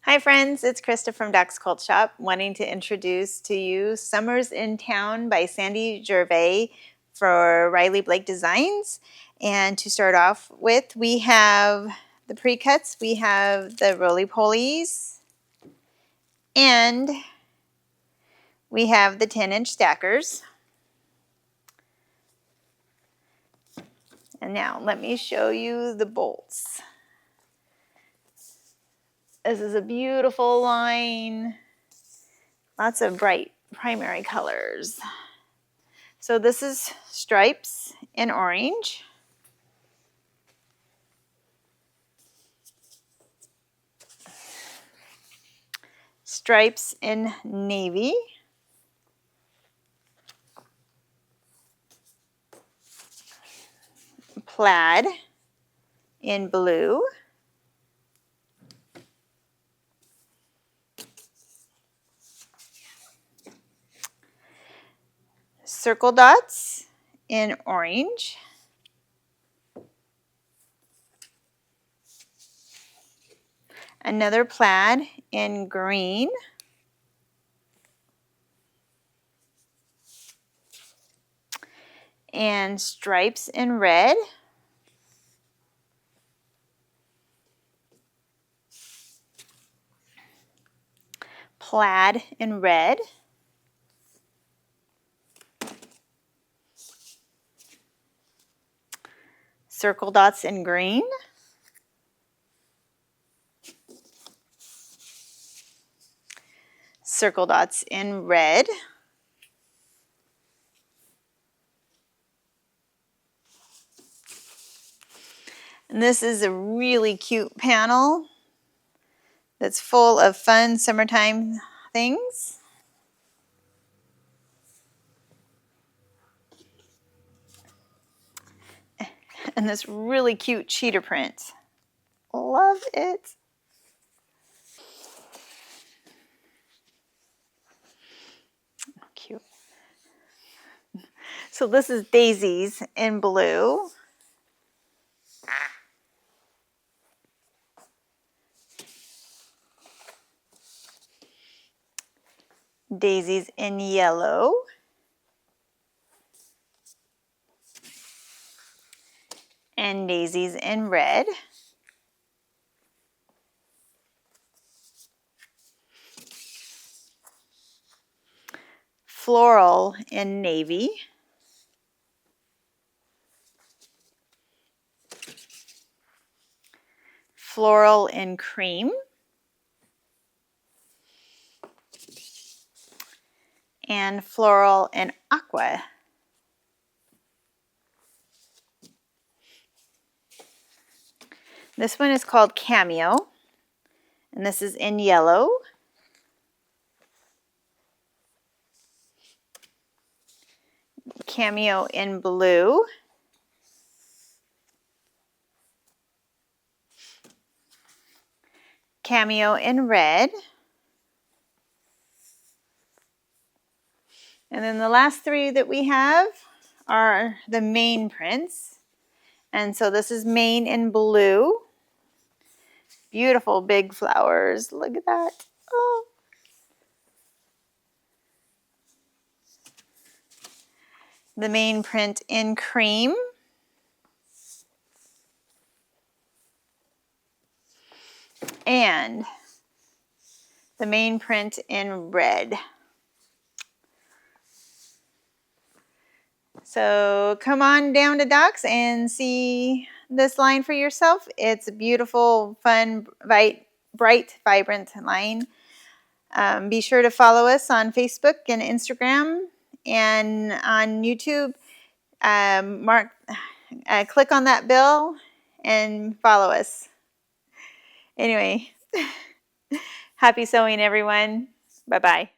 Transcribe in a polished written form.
Hi friends, it's Krista from Doc's Quilt Shop, wanting to introduce to you Summer's in Town by Sandy Gervais for Riley Blake Designs. And to start off with, we have the pre-cuts, we have the roly-polies, and we have the 10-inch stackers. And now let me show you the bolts. This is a beautiful line. Lots of bright primary colors. So this is stripes in orange. Stripes in navy. Plaid in blue. Circle dots in orange. Another plaid in green. And stripes in red. Plaid in red. Circle dots in green. Circle dots in red. And this is a really cute panel that's full of fun summertime things. And this really cute cheetah print. Love it. Cute. So this is daisies in blue. Daisies in yellow. And daisies in red. Floral in navy. Floral in cream. And floral in aqua. This one is called Cameo, and this is in yellow. Cameo in blue. Cameo in red. And then the last three that we have are the main prints. And so this is main in blue. Beautiful big flowers. Look at that. Oh. The main print in cream. And the main print in red. So come on down to Doc's and see this line for yourself. It's a beautiful, fun, bright, vibrant line. Be sure to follow us on Facebook and Instagram and on YouTube. Click on that bell and follow us. Anyway, happy sewing, everyone. Bye-bye.